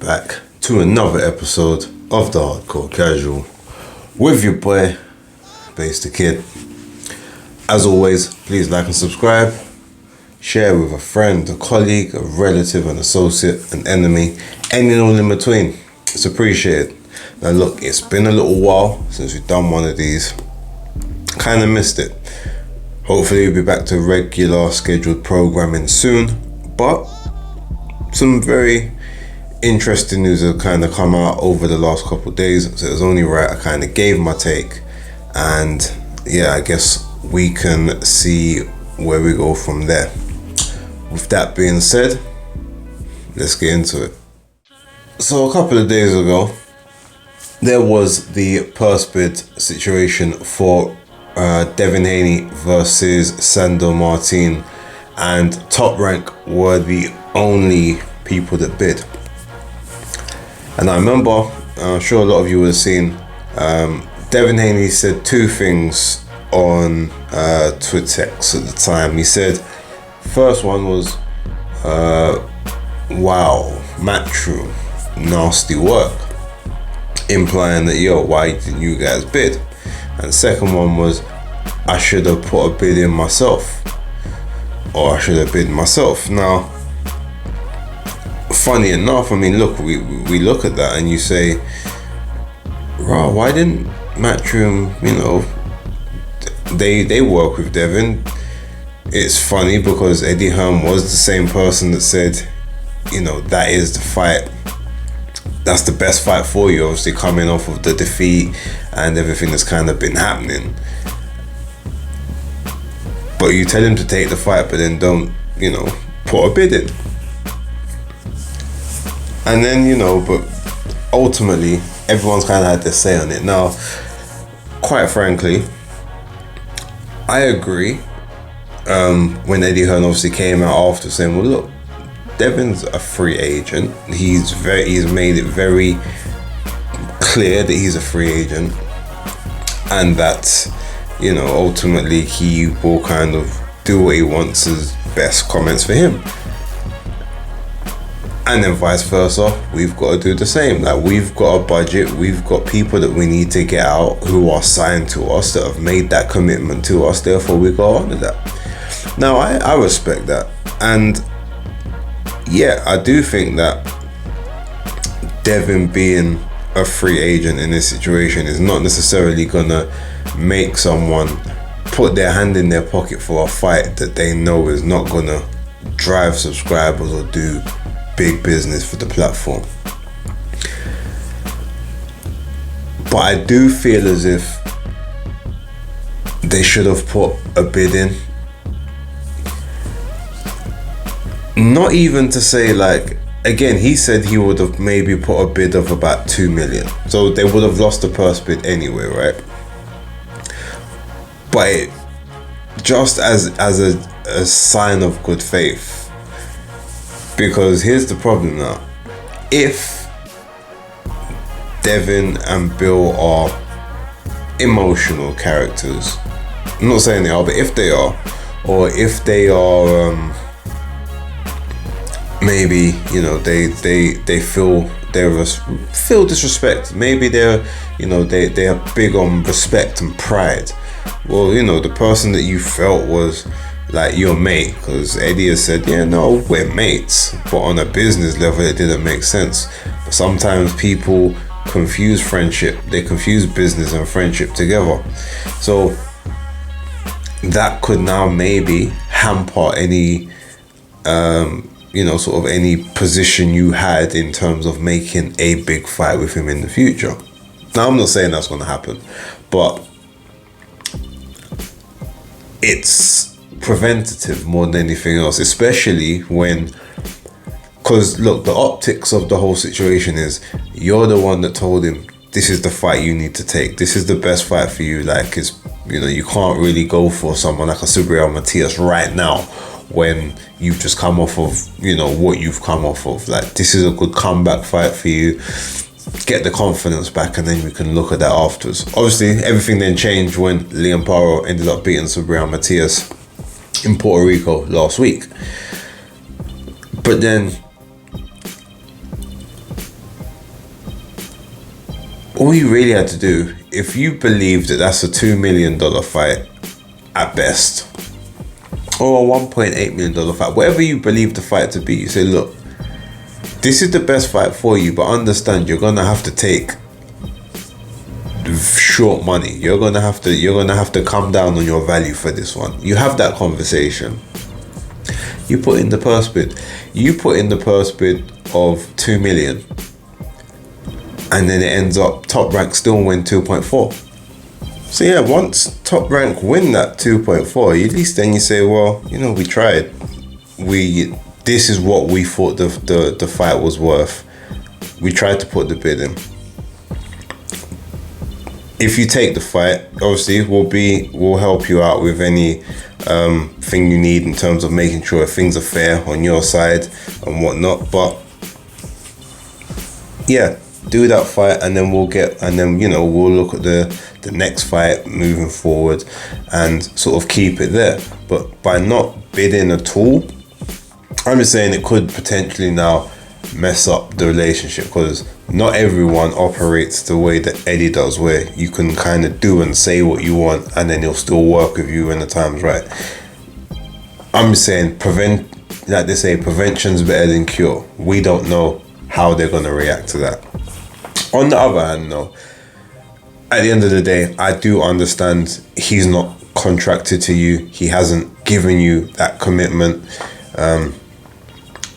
back to another episode of the Hardcore Casual with your boy, Base the Kid. As always, please like and subscribe, share with a friend, a colleague, a relative, an associate, an enemy, anyone in between. It's appreciated. Now look, it's been a little while since we've done one of these. Kind of missed it. Hopefully we'll be back to regular scheduled programming soon, but some very interesting news have kind of come out over the last couple of days, so it was only right I kind of gave my take, and yeah, I guess we can see where we go from there. With that being said, let's get into it. So a couple of days ago, there was the purse bid situation for Devin Haney versus Sandor Martin, and Top Rank were the only people that bid. And I remember, I'm sure a lot of you would have seen, Devin Haney said two things on Twittex at the time. He said, first one was, wow, Matchroom, nasty work, implying that, yo, why didn't you guys bid? And the second one was, I should have put a bid in myself, or I should have bid myself. Now, funny enough, I mean, look, we look at that and you say, raw, why didn't Matchroom, they work with Devin? It's funny because Eddie Hearn was the same person that said, that is the fight, that's the best fight for you, obviously coming off of the defeat and everything that's kind of been happening. But you tell him to take the fight, but then don't, put a bid in. And then, but ultimately, everyone's kind of had their say on it. Now, quite frankly, I agree. When Eddie Hearn obviously came out after saying, well, look, Devin's a free agent. He's made it very clear that he's a free agent, and that, ultimately he will kind of do what he wants as best comments for him. And then vice versa, we've got to do the same. Like, we've got a budget, we've got people that we need to get out who are signed to us, that have made that commitment to us, therefore we go on to that. Now, I respect that. And yeah, I do think that Devin being a free agent in this situation is not necessarily gonna make someone put their hand in their pocket for a fight that they know is not gonna drive subscribers or do big business for the platform. But I do feel as if they should have put a bid in. Not even to say, like, again, he said he would have maybe put a bid of about 2 million. So they would have lost the purse bid anyway, right? But it, just as a sign of good faith. Because here's the problem now. If Devin and Bill are emotional characters, I'm not saying they are, but if they are, or if they are maybe, they feel disrespect. Maybe they're, they are big on respect and pride. Well, the person that you felt was like your mate, because Eddie has said, yeah, no, we're mates, but on a business level it didn't make sense. But sometimes people confuse friendship, they confuse business and friendship together. So that could now maybe hamper any sort of any position you had in terms of making a big fight with him in the future. Now, I'm not saying that's going to happen, but it's preventative more than anything else, especially because look, the optics of the whole situation is you're the one that told him this is the fight you need to take, this is the best fight for you. Like, it's, you can't really go for someone like a Subriel Matias right now when you've just come off of what you've come off of. Like, this is a good comeback fight for you, get the confidence back, and then we can look at that afterwards. Obviously everything then changed when Liam Paro ended up beating Subriel Matias in Puerto Rico last week. But then all you really had to do, if you believe that that's a $2 million fight at best, or a $1.8 million fight, whatever you believe the fight to be, you say, look, this is the best fight for you, but understand you're gonna have to take short money. You're gonna have to come down on your value for this one. You have that conversation. You put in the purse bid. You put in the purse bid of 2 million, and then it ends up Top Rank still win 2.4. So yeah, once Top Rank win that 2.4, at least then you say, well, you know, we tried. This is what we thought the fight was worth. We tried to put the bid in. If you take the fight, obviously we'll help you out with any thing you need in terms of making sure things are fair on your side and whatnot. But yeah, do that fight, and then we'll look at the next fight moving forward and sort of keep it there. But by not bidding at all, I'm just saying it could potentially now mess up the relationship, because not everyone operates the way that Eddie does, where you can kind of do and say what you want and then he'll still work with you when the time's right. I'm just saying, like they say, prevention's better than cure. We don't know how they're going to react to that. On the other hand, though, at the end of the day, I do understand he's not contracted to you. He hasn't given you that commitment.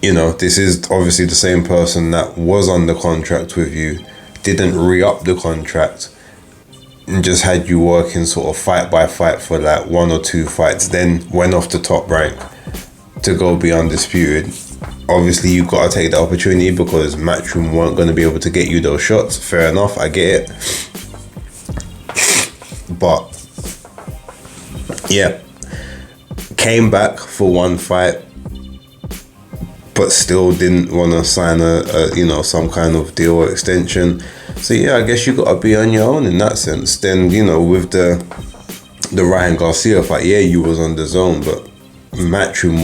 You know, this is obviously the same person that was under contract with you, didn't re-up the contract, and just had you working sort of fight by fight for like 1 or 2 fights, then went off to Top Rank to go be undisputed. Obviously, you got to take the opportunity because Matchroom weren't going to be able to get you those shots. Fair enough, I get it. But yeah, came back for 1 fight, but still didn't want to sign a some kind of deal or extension. So yeah, I guess you got to be on your own in that sense. Then, you know, with the Ryan Garcia fight, yeah, you was on the zone, but Matchroom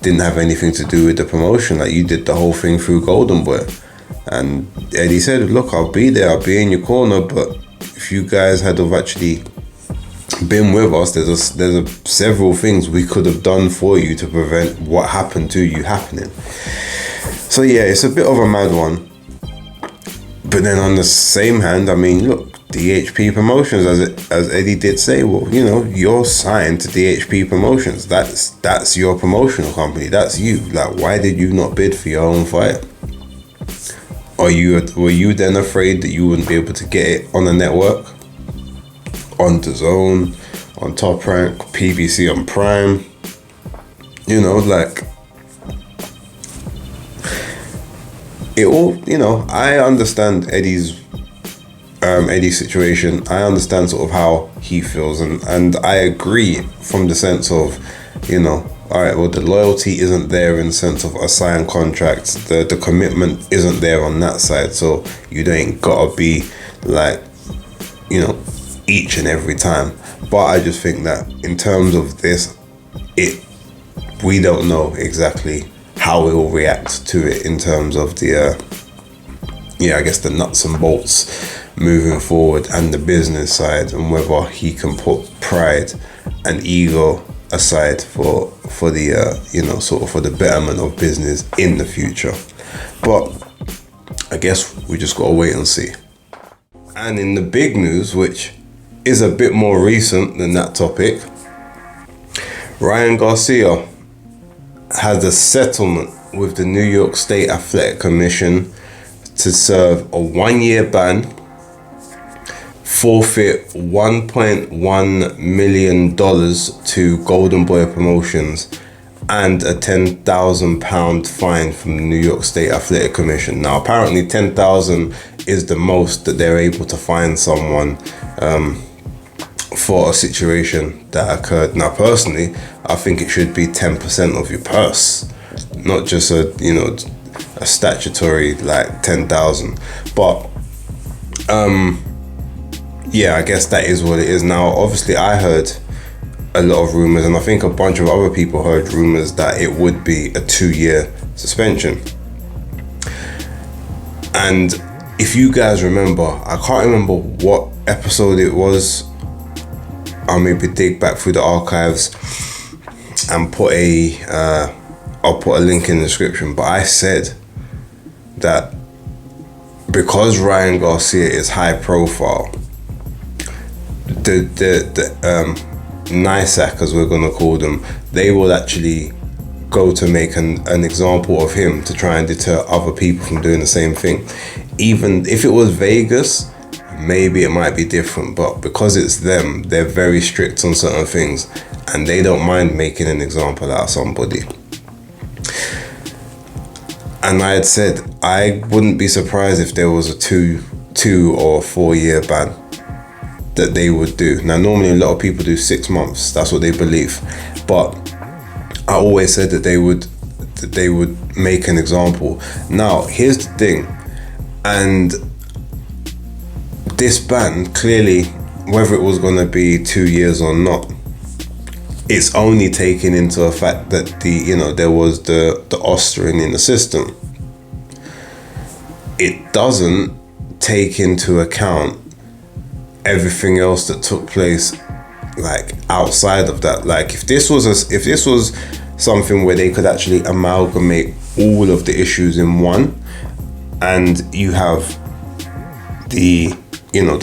didn't have anything to do with the promotion. Like, you did the whole thing through Golden Boy. And Eddie said, look, I'll be there, I'll be in your corner, but if you guys had have actually been with us, there's several things we could have done for you to prevent what happened to you happening. So yeah, it's a bit of a mad one. But then on the same hand, I mean, look, DHP Promotions, as Eddie did say, well, you know, you're signed to DHP Promotions. That's your promotional company. That's you. Like, why did you not bid for your own fight? Were you then afraid that you wouldn't be able to get it on the network? On the Zone, on Top Rank, PBC on Prime? You know, like, it all, you know, I understand Eddie's situation. I understand sort of how he feels, and I agree from the sense of, you know, all right, well, the loyalty isn't there in the sense of a signed contract. The commitment isn't there on that side, so you ain't gotta be like, you know, each and every time. But I just think that in terms of this, we don't know exactly how it will react to it in terms of the I guess the nuts and bolts moving forward and the business side, and whether he can put pride and ego aside for the sort of for the betterment of business in the future. But I guess we just gotta wait and see. And in the big news, which is a bit more recent than that topic, Ryan Garcia has a settlement with the New York State Athletic Commission to serve a 1-year ban, forfeit $1.1 million to Golden Boy Promotions, and a £10,000 fine from the New York State Athletic Commission. Now, apparently 10,000 is the most that they're able to fine someone for a situation that occurred. Now, personally, I think it should be 10% of your purse, not just a statutory like 10,000. But yeah, I guess that is what it is. Now, obviously, I heard a lot of rumors, and I think a bunch of other people heard rumors that it would be a 2-year suspension. And if you guys remember, I can't remember what episode it was. I'll maybe dig back through the archives and I'll put a link in the description. But I said that because Ryan Garcia is high profile, the NISAC, as we're gonna call them, they will actually go to make an example of him to try and deter other people from doing the same thing. Even if it was Vegas, maybe it might be different, but because it's them, they're very strict on certain things, and they don't mind making an example out of somebody. And I had said I wouldn't be surprised if there was a 2 or 4 year ban that they would do. Now, normally a lot of people do 6 months. That's what they believe. But I always said that they would make an example. Now, here's the thing, and this ban, clearly, whether it was going to be 2 years or not, it's only taking into effect that there was the ostering in the system. It doesn't take into account everything else that took place, like outside of that. Like if this was something where they could actually amalgamate all of the issues in one, and you have the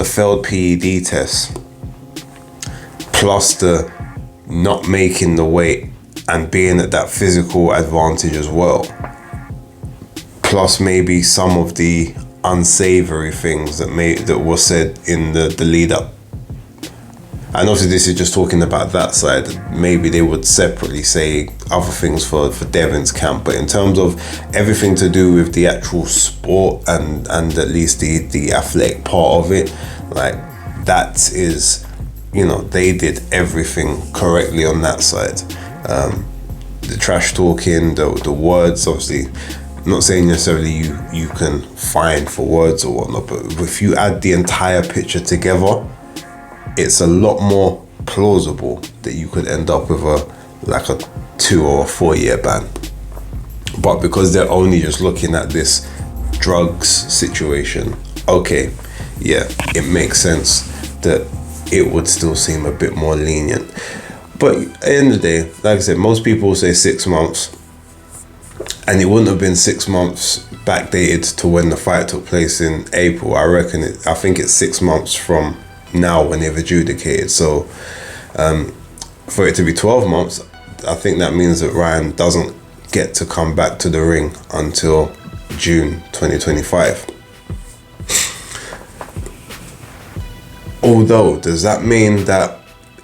failed PED test plus the not making the weight and being at that physical advantage as well, plus maybe some of the unsavory things that were said in the lead up. And obviously this is just talking about that side. Maybe they would separately say other things for Devin's camp, but in terms of everything to do with the actual sport and at least the athletic part of it, like that is, they did everything correctly on that side. The trash talking, the words, obviously, I'm not saying necessarily you can fine for words or whatnot, but if you add the entire picture together, it's a lot more plausible that you could end up with a 2 or 4 year ban. But because they're only just looking at this drugs situation, okay, yeah, it makes sense that it would still seem a bit more lenient. But at the end of the day, like I said, most people will say 6 months, and it wouldn't have been 6 months backdated to when the fight took place in April. I think it's 6 months from now when they've adjudicated. So for it to be 12 months, I think that means that Ryan doesn't get to come back to the ring until June 2025. Although, does that mean that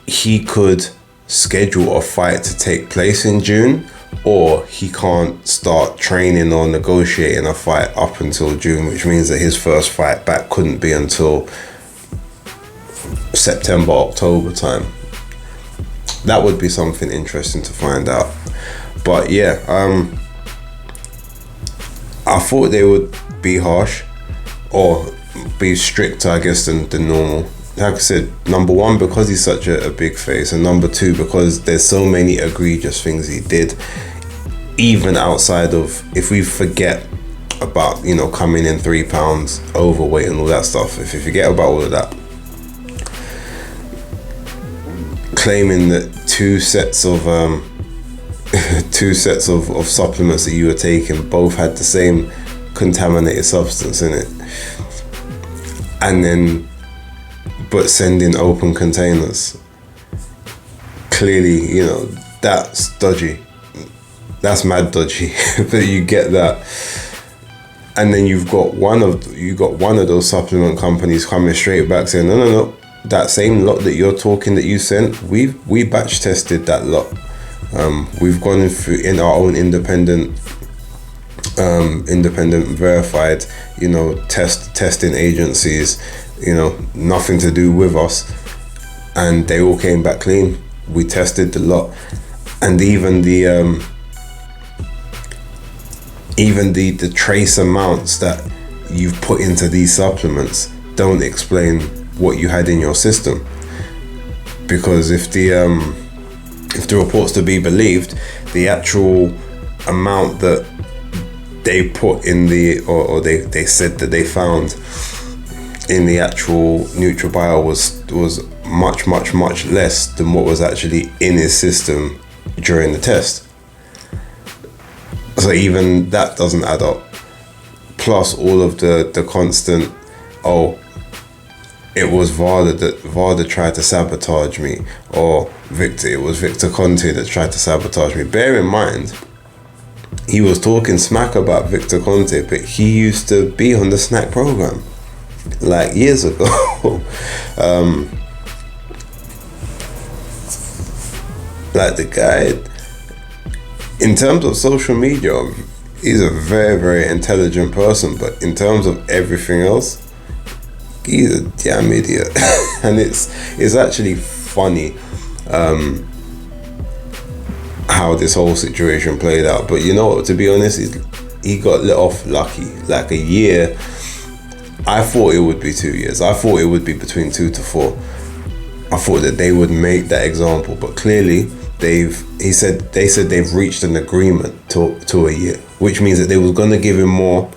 he could schedule a fight to take place in June, or he can't start training or negotiating a fight up until June, which means that his first fight back couldn't be until September, October time? That would be something interesting to find out. But yeah, I thought they would be harsh or be stricter, I guess, than normal. Like I said, number one, because he's such a big face, and number two, because there's so many egregious things he did, even outside of, if we forget about, coming in 3 pounds overweight and all that stuff, if you forget about all of that, claiming that two sets of supplements that you were taking both had the same contaminated substance in it, and then sending open containers, clearly, that's dodgy. That's mad dodgy. But you get that, and then you've got one of those supplement companies coming straight back saying, no, that same lot that you're talking that you sent, we batch tested that lot. We've gone through in our own independent verified, testing agencies, nothing to do with us, and they all came back clean. We tested the lot, and even the trace amounts that you've put into these supplements don't explain what you had in your system. Because if the reports to be believed, the actual amount that they put in the, or they said that they found in the actual NutraBio was much less than what was actually in his system during the test. So even that doesn't add up. Plus all of the constant, it was Varda tried to sabotage me, or it was Victor Conte that tried to sabotage me. Bear in mind, he was talking smack about Victor Conte, but he used to be on the snack program like years ago. Like the guy, in terms of social media, he's a very intelligent person, but in terms of everything else, he's a damn idiot. And it's actually funny how this whole situation played out. But you know what, to be honest, he got let off lucky. Like a year, I thought it would be 2 years. I thought it would be between 2 to 4. I thought that they would make that example, but clearly they said they've reached an agreement to a year, which means that they was gonna give him more,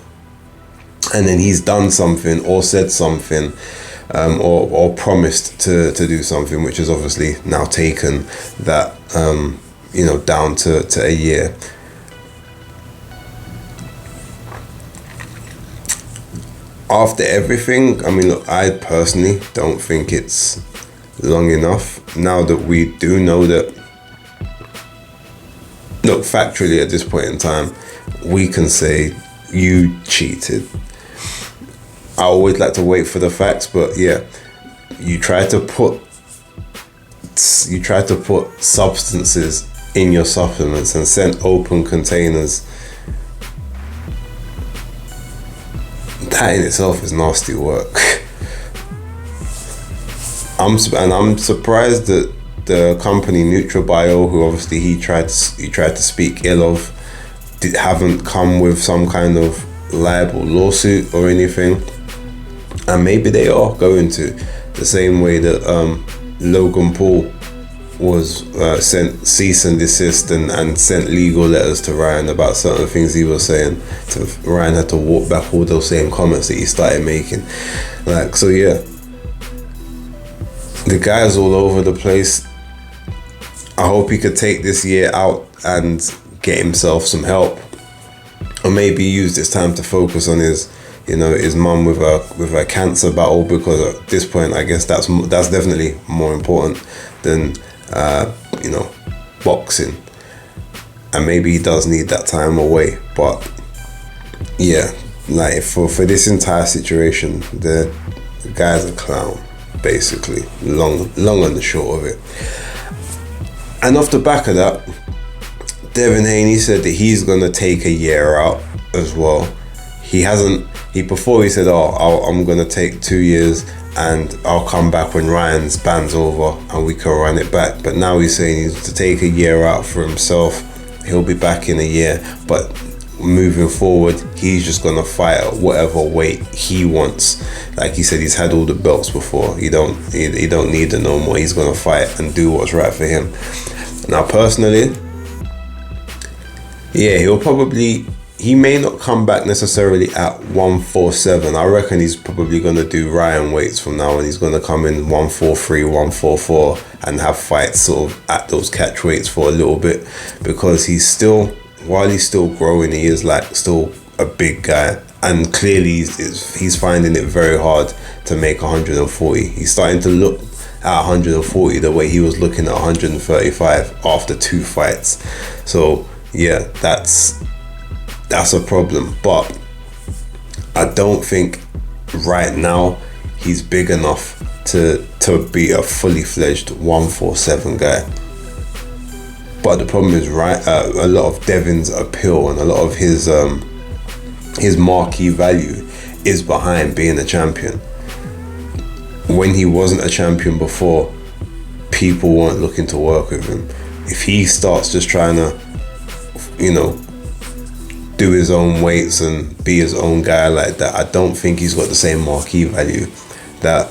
and then he's done something or said something, or promised to do something, which is obviously now taken that down to a year. After everything, I mean, look, I personally don't think it's long enough. Now that we do know that, look, factually at this point in time, we can say you cheated. I always like to wait for the facts, but yeah, you try to put substances in your supplements and send open containers. That in itself is nasty work. I'm surprised that the company NutraBio, who obviously he tried to speak ill of, haven't come with some kind of libel lawsuit or anything. And maybe they are going to, the same way that Logan Paul was sent cease and desist and sent legal letters to Ryan about certain things he was saying. So Ryan had to walk back all those same comments that he started making. Like, so yeah, the guy's all over the place. I hope he could take this year out and get himself some help, or maybe use this time to focus on his mum with her cancer battle, because at this point I guess that's definitely more important than boxing. And maybe he does need that time away. But yeah, like for this entire situation, the guy's a clown, basically, long and the short of it. And off the back of that, Devin Haney said that he's gonna take a year out as well. Before he said, I'm gonna take 2 years and I'll come back when Ryan's ban's over and we can run it back. But now he's saying he's to take a year out for himself. He'll be back in a year, but moving forward, he's just gonna fight at whatever weight he wants. Like he said, he's had all the belts before. He don't need it no more. He's gonna fight and do what's right for him. Now, personally, yeah, he may not come back necessarily at 147. I reckon he's probably going to do Ryan weights from now on. He's going to come in 143, 144 and have fights sort of at those catch weights for a little bit, because while he's still growing, he is like still a big guy, and clearly he's finding it very hard to make 140. He's starting to look at 140 the way he was looking at 135 after 2 fights. So yeah, that's a problem. But I don't think right now he's big enough to be a fully fledged 147 guy. But the problem is, a lot of Devin's appeal and a lot of his marquee value is behind being a champion. When he wasn't a champion before, people weren't looking to work with him. If he starts just trying to, do his own weights and be his own guy like that, I don't think he's got the same marquee value that,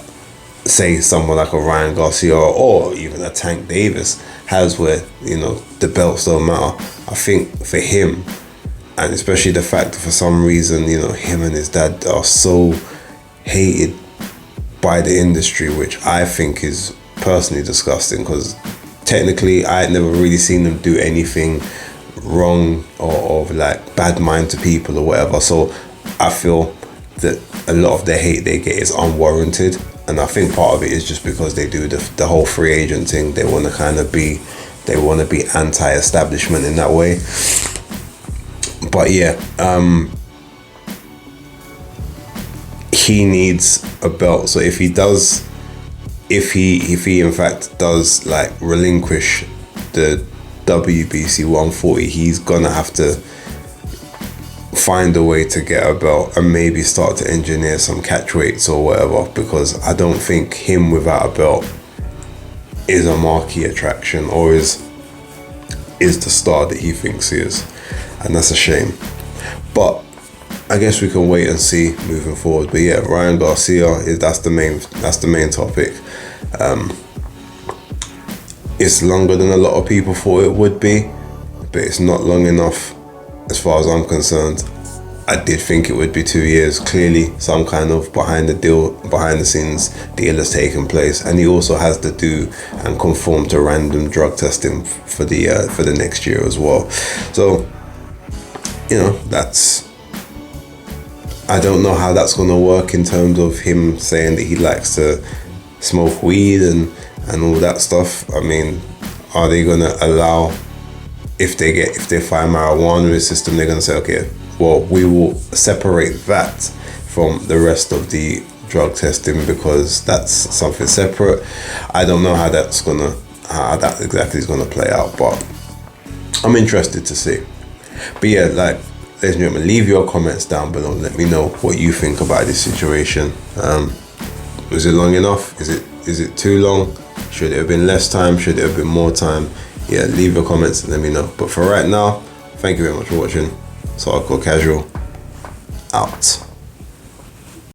say, someone like a Ryan Garcia or even a Tank Davis has, where the belts don't matter. I think for him And especially the fact that for some reason, you know, him and his dad are so hated by the industry, which I think is personally disgusting, because technically I had never really seen them do anything wrong or like bad mind to people or whatever. So I feel that a lot of the hate they get is unwarranted, and I think part of it is just because they do the whole free agent thing. They want to be anti-establishment in that way. But yeah, he needs a belt. So if he in fact does like relinquish the WBC 140, he's gonna have to find a way to get a belt and maybe start to engineer some catch weights or whatever, because I don't think him without a belt is a marquee attraction, or is the star that he thinks he is, and that's a shame. But I guess we can wait and see moving forward. But yeah, Ryan Garcia that's the main topic. It's longer than a lot of people thought it would be, but it's not long enough as far as I'm concerned. I did think it would be 2 years. Clearly some kind of behind the scenes deal has taken place, and he also has to do and conform to random drug testing for the next year as well. So, you know, I don't know how that's going to work in terms of him saying that he likes to smoke weed and all that stuff. I mean, are they going to allow, if they find marijuana in the system, they're going to say, okay, well, we will separate that from the rest of the drug testing because that's something separate. I don't know how that exactly is going to play out, but I'm interested to see. But yeah, like, ladies and gentlemen, leave your comments down below and let me know what you think about this situation. Was it long enough? Is it too long? Should it have been less time? Should it have been more time? Yeah, leave your comments and let me know. But for right now, thank you very much for watching. So Hardcore Casual, out.